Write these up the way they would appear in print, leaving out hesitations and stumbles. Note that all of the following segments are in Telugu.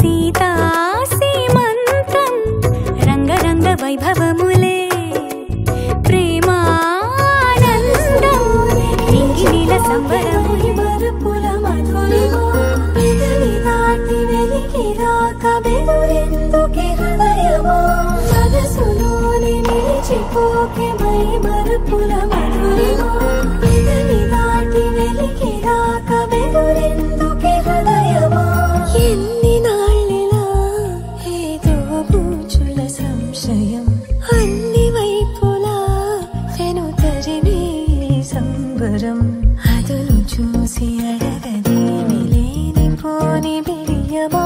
సీతా సీమంతం రంగరంగ వైభవములే ప్రేమానందం నింగినీల సంబరములి మరుపుల మధురిమో పెదవి దాటి వెలికి రాక బెదురెందుకే హృదయమో మనసులోని నిలిచిపోకే మై మరుపుల మధురిమో పెదవి దాటి వెలికి రాక బెదురెందుకే హృదయమో ఎన్ని నాళ్ళిలా ఏదో బూచుల సంశయం అన్ని వైపులా వెను తరిమే సంబరం అదును చూసి అడగదేమి లేనిపోని బిడియమా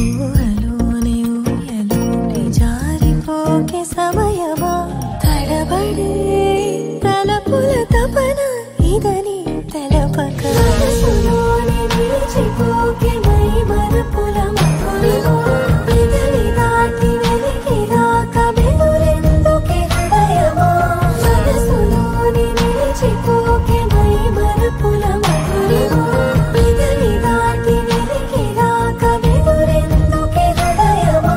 ఊహలోని ఊయలోని జారిపోకే సమయమా తడబడే తలపుల తపన ఇదని తెలపక మనసులోని నిలిచిపోకే మై మరుపుల మధురిమో పెదవి దాటి వెలికి రాక బెదురెందుకే హృదయమో మనసులోని నిలిచిపోకే మై మరుపుల మధురిమో పెదవి దాటి వెలికి రాక బెదురెందుకే హృదయమో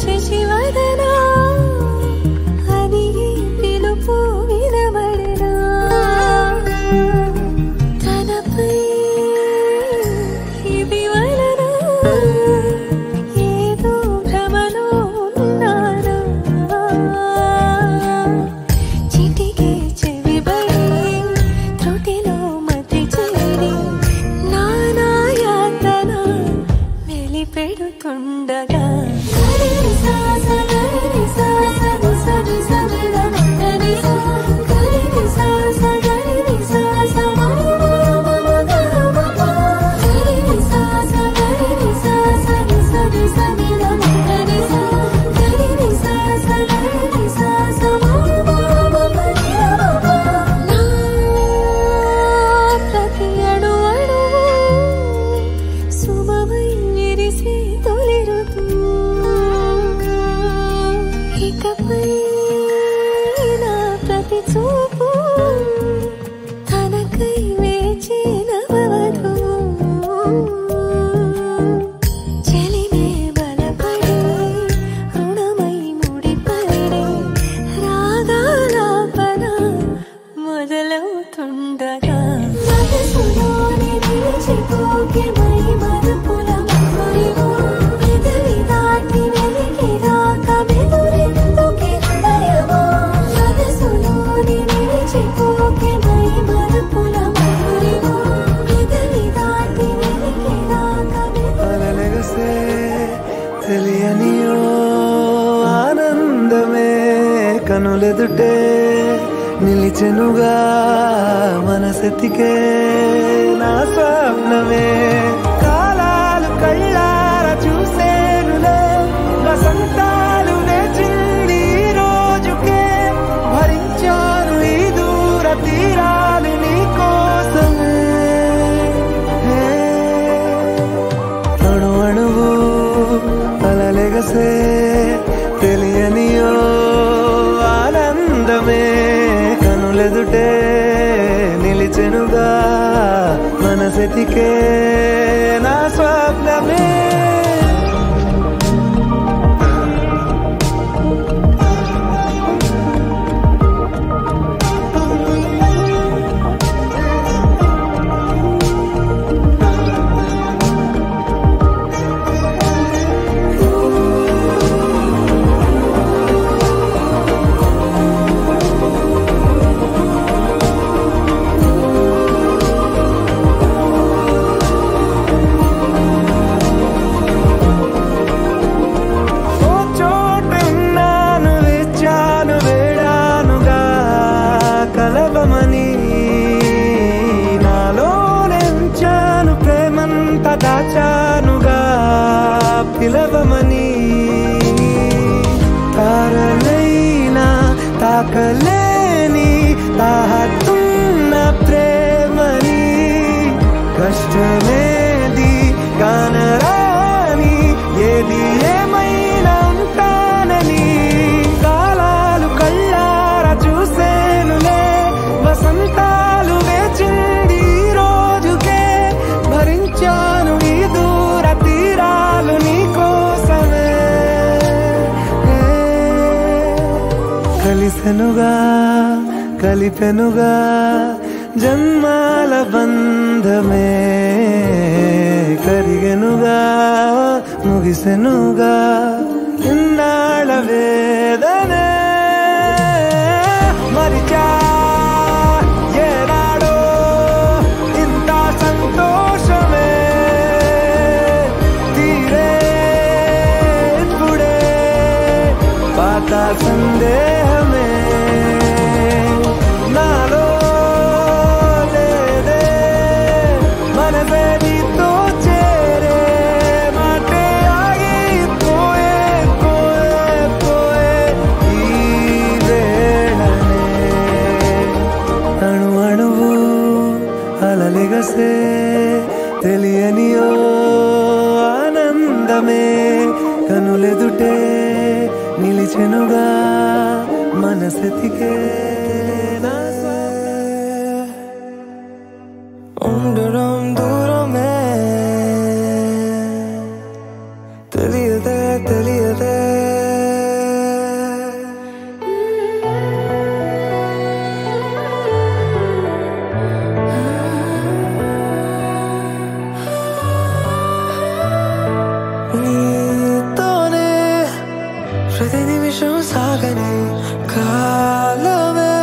శశివదనా అని పిలుపు వినబడనా తనపై ఇది వలన ఏదో భ్రమలో ఉన్నానా చిటికే చెవిబడి త్రుటిలో మతి చేరి నానాయాతన వెలిపెడుతుండగా ప్రతి అణు అణువు సుమమై విరిసే తొలి ఋతువు ఇకపై నా ప్రతి చూపు తనకై వేచి నవవధువు చెలిమే బలపడి రుణమై ముడిపడి రాగాలాపన మొదలవుతుండగా మనసులోని నిలిచిపోకే మై మరుపుల మధురిమో పెదవి దాటి వెలికి రాక బెదురెందుకే హృదయమో మనసులోని నిలిచిపోకే మై మరుపుల మధురిమో పెదవి దాటి వెలికి రాక అలలెగసే తెలియనియో ఆనందమే కనులెదుటే నిలిచెనుగా మనసెతికే నా స్వప్నమే కాలాలు కళ్ళార చూసేనులే వసంతాలు వేచింది ఈ రోజుకే భరించాను ఈ దూర తీరాలు నీ కోసమే అణు అణువు అలలెగసే తెలియనియో ఆనందమే కనులెదుటే నిలిచెనుగా మనసెతికే నా స్వప్నమే దాహతున్న ప్రేమని కష్టమేది కానరాని ఏది ఏమైనా ఉంటానని కాలాలు కళ్ళారా చూసేనులే వసంతాలు వేచింది ఈ రోజుకే భరించాను ఈ దూర తీరాలు నీ కోసమే కలిసెనుగా కలిపెనుగా జన్మాల బంధమే కరిగెనుగా ముగిసెనుగా ఇన్నాళ్ళ వేదనే మరిచా ఏనాడో ఇంత సంతోషమే తీరే ఇప్పుడే పాత సందేహమే నాలో లేదే మనసే నీతో చేరే మాటే ఆగిపోయే పోయే పోయే ఈ వేళనే అణు అణువు అలలిగసే తెలియనియో ఆనందమే కనులెదుటే నిలిచెనుగా మనసెతికే నా ఉండడం దూరమే తెలియదే తెలియదే నీతోనే ప్రతి నిమిషం సాగని కాలమే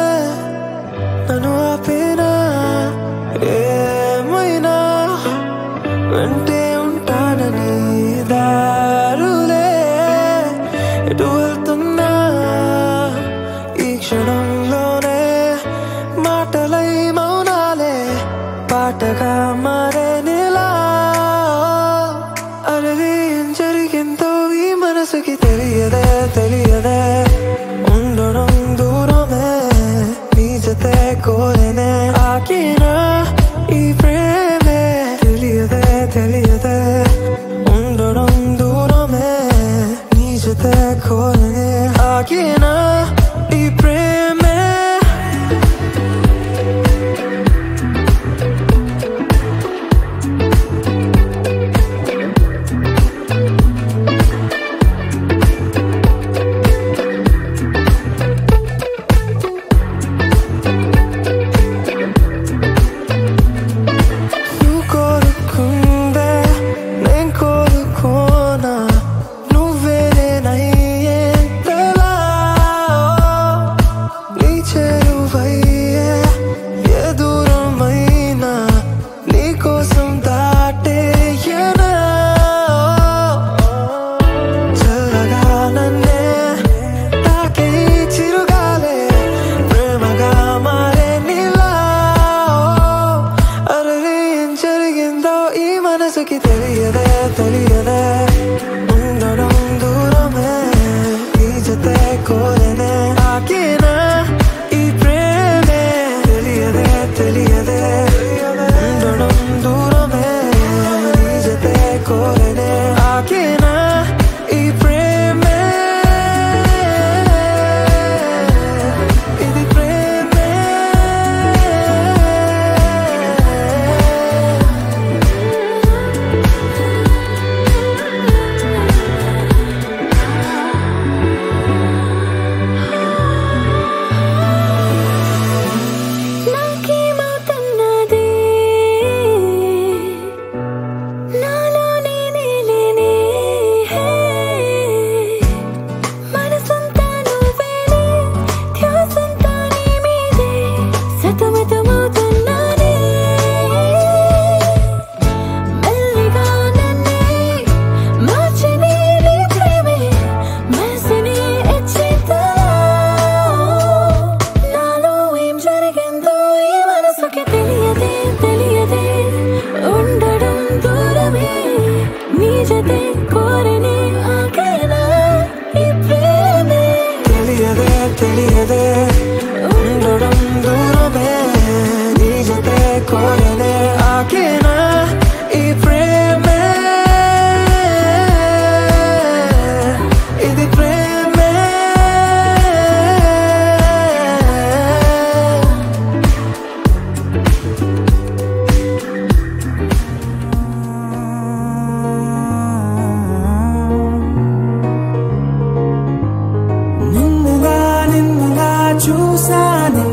చూసానే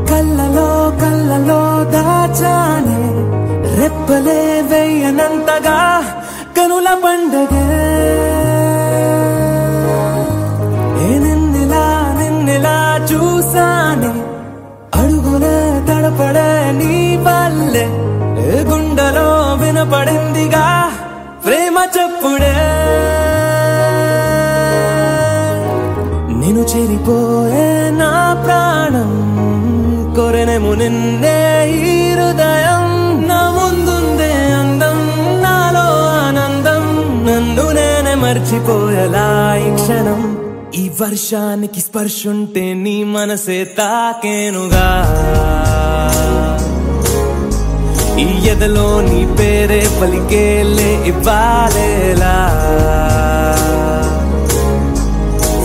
కళ్ళలో కళ్ళలో దాచానే రెప్పలే వేయనంతగా కనుల పండగే నిన్నెలా చూసానే అడుగులే తడపడే నీ వల్లే గుండెలో వినపడిందిగా ప్రేమ చెప్పుడే నిన్ను చేరిపోయే నా ప్రాణం కోరెనేమో నిన్నే ఈ హృదయం నా ముందుందే అందం నాలో ఆనందం నన్ను నేనే మర్చిపోయేలా ఈ క్షణం ఈ వర్షానికి స్పర్శుంటే నీ మనసే తాకేనుగా ఈ ఎదలో నీ పేరే పలికేలే ఇవ్వాలేలా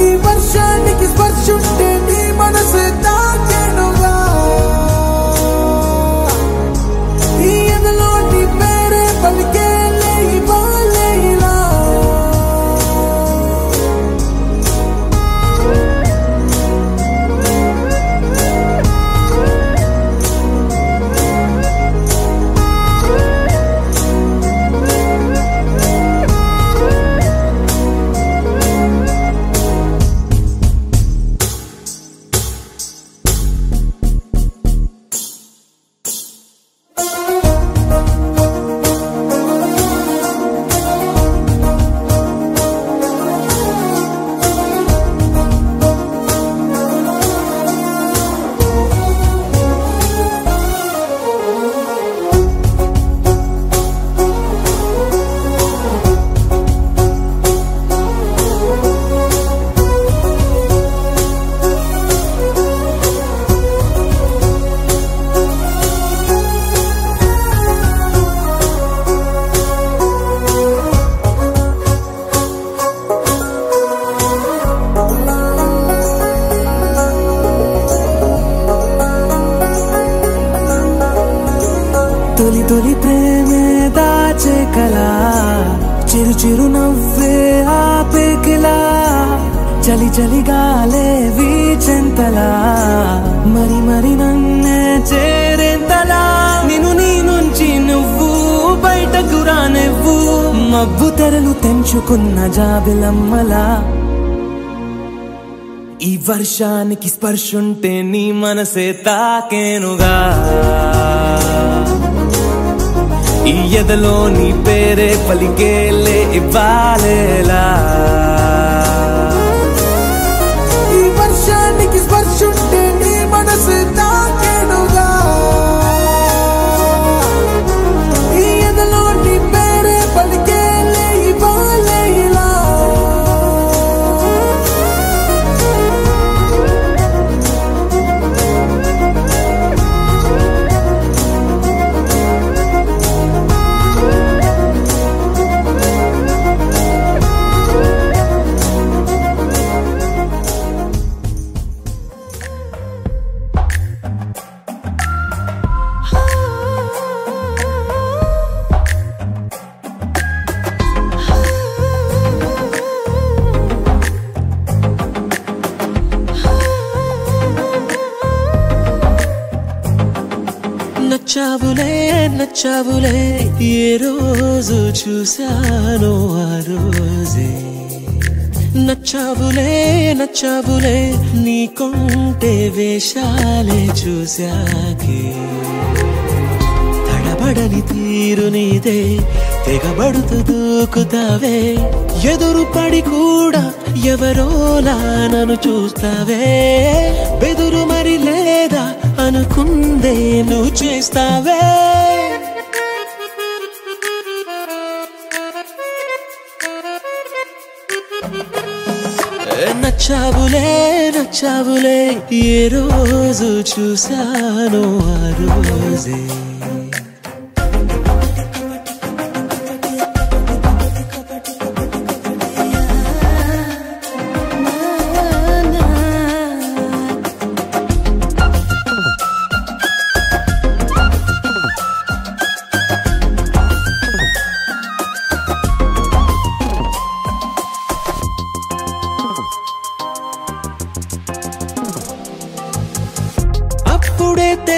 ఈ వర్షానికి స్పర్శుంటే నీ మనసే తాకేనుగా ఈ ఎదలో నీ పేరే పలికేలే ఇవ్వాలేలా తొలి తొలి ప్రేమే దాచే కలా చిరు చిరు నవ్వే ఆపే కిలా చలి చలి గాలే వీచెంతలా మరి మరి నన్నే చేరేంతలా నిన్ను నీ నుంచి నువ్వు బయటకు రానివ్వు మబ్బు తెరలు తెంచుకున్న జాబిలమ్మలా ఈ వర్షానికి స్పర్శుంటే నీ మనసే తాకేనుగా ఈ ఎదలో నీ పేరే పలికేలే ఇవ్వాలేలా ఈ వర్షానికి స్పర్శుంటే నీ మనసు తాకేనుగా ఈ ఎదలో నీ పేరే పలికేలే ఇవ్వాలేలా నచ్చావులే నచ్చావులే ఏ రోజు చూశానో ఆ రోజే నచ్చావులే నచ్చావులే నీకుంటే వేషాలే చూశాకే తడబడని తీరు నీదే తెగబడుతూ దూకుతావే ఎదురు పడి కూడా ఎవరోలా నన్ను చూస్తావే బెదురు మరి లేదా అనుకుందే నువ్వు చేస్తావే నచ్చావులే నచ్చావులే ఏ రోజు చూశానో ఆ రోజే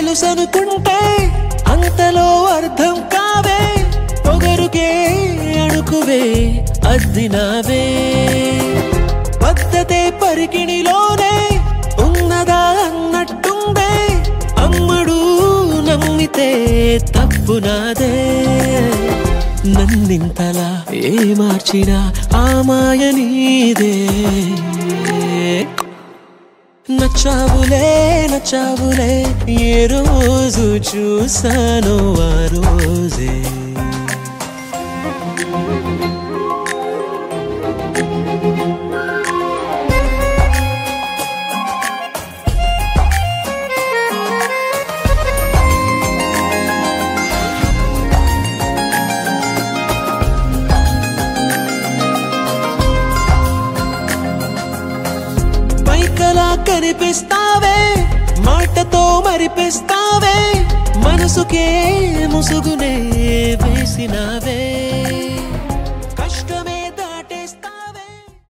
తెలుసనుకుంటే అంతలో అర్థం కావే పొగరుకే అణుకువే అద్దినావే పద్ధతే పరికిణిలోనే ఉన్నదా అన్నట్టుందే అమ్మడు నమ్మితే తప్పు నాదే నన్నింతలా ఏ మార్చినా ఆ మాయ నీదే నచ్చావులే నచ్చావులే ఏ రోజు చూసానో ఆ రోజే పైకలా కనిపిస్తావే మాటతో మరిపిస్తావే మనసుకే ముసుగునే వేసినావే